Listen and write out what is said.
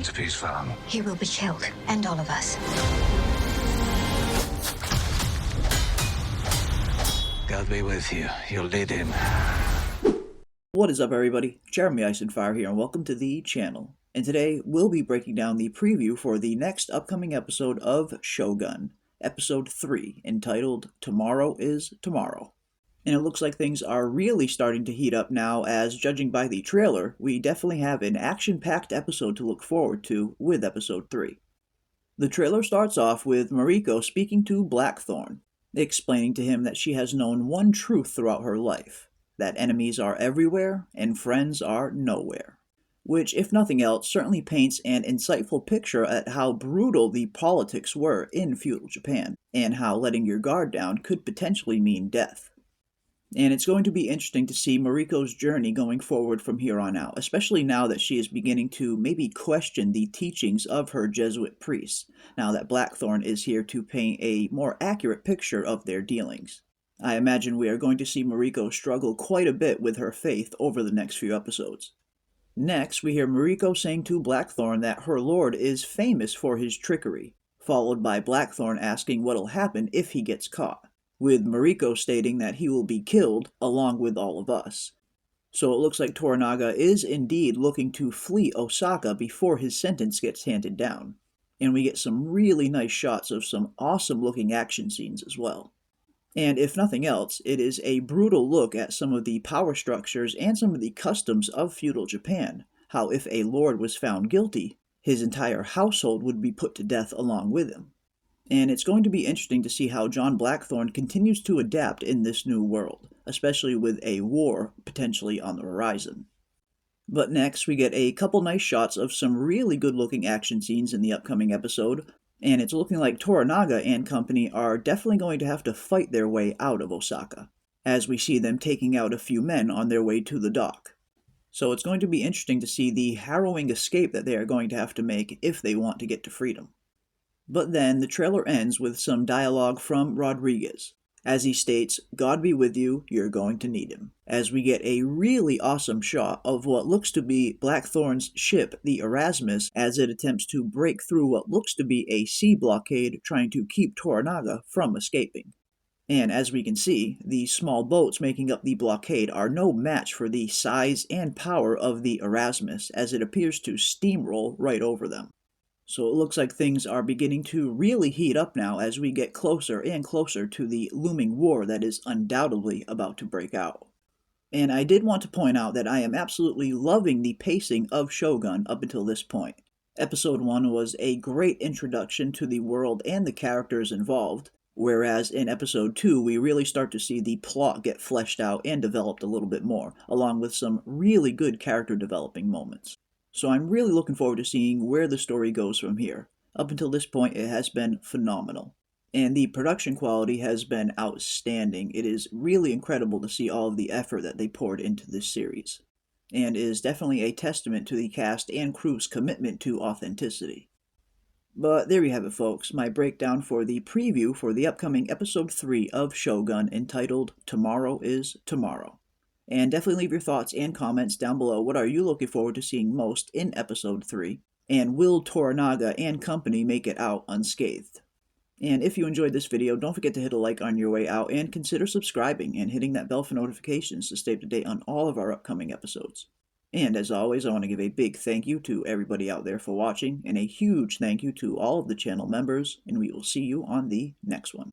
to peace for him. He will be killed, and all of us. God be with you. You'll lead him. What is up, everybody? Jeremy Eisenfire here, and welcome to the channel. And today, we'll be breaking down the preview for the next upcoming episode of Shogun, Episode 3, entitled Tomorrow is Tomorrow. And it looks like things are really starting to heat up now, as judging by the trailer, we definitely have an action-packed episode to look forward to with Episode 3. The trailer starts off with Mariko speaking to Blackthorne, explaining to him that she has known one truth throughout her life, that enemies are everywhere and friends are nowhere. Which, if nothing else, certainly paints an insightful picture at how brutal the politics were in feudal Japan, and how letting your guard down could potentially mean death. And it's going to be interesting to see Mariko's journey going forward from here on out, especially now that she is beginning to maybe question the teachings of her Jesuit priests, now that Blackthorne is here to paint a more accurate picture of their dealings. I imagine we are going to see Mariko struggle quite a bit with her faith over the next few episodes. Next, we hear Mariko saying to Blackthorne that her lord is famous for his trickery, followed by Blackthorne asking what'll happen if he gets caught, with Mariko stating that he will be killed along with all of us. So it looks like Toranaga is indeed looking to flee Osaka before his sentence gets handed down. And we get some really nice shots of some awesome looking action scenes as well. And if nothing else, it is a brutal look at some of the power structures and some of the customs of feudal Japan, how if a lord was found guilty, his entire household would be put to death along with him. And it's going to be interesting to see how John Blackthorne continues to adapt in this new world, especially with a war potentially on the horizon. But next, we get a couple nice shots of some really good-looking action scenes in the upcoming episode, and it's looking like Toranaga and company are definitely going to have to fight their way out of Osaka, as we see them taking out a few men on their way to the dock. So it's going to be interesting to see the harrowing escape that they are going to have to make if they want to get to freedom. But then the trailer ends with some dialogue from Rodriguez, as he states, "God be with you, you're going to need him," as we get a really awesome shot of what looks to be Blackthorne's ship, the Erasmus, as it attempts to break through what looks to be a sea blockade trying to keep Toranaga from escaping. And as we can see, the small boats making up the blockade are no match for the size and power of the Erasmus, as it appears to steamroll right over them. So it looks like things are beginning to really heat up now as we get closer and closer to the looming war that is undoubtedly about to break out. And I did want to point out that I am absolutely loving the pacing of Shogun up until this point. Episode 1 was a great introduction to the world and the characters involved, whereas in Episode 2 we really start to see the plot get fleshed out and developed a little bit more, along with some really good character developing moments. So I'm really looking forward to seeing where the story goes from here. Up until this point, it has been phenomenal. And the production quality has been outstanding. It is really incredible to see all of the effort that they poured into this series, and is definitely a testament to the cast and crew's commitment to authenticity. But there you have it, folks, my breakdown for the preview for the upcoming Episode 3 of Shogun, entitled Tomorrow is Tomorrow. And definitely leave your thoughts and comments down below. What are you looking forward to seeing most in Episode 3? And will Toranaga and company make it out unscathed? And if you enjoyed this video, don't forget to hit a like on your way out, and consider subscribing and hitting that bell for notifications to stay up to date on all of our upcoming episodes. And as always, I want to give a big thank you to everybody out there for watching, and a huge thank you to all of the channel members, and we will see you on the next one.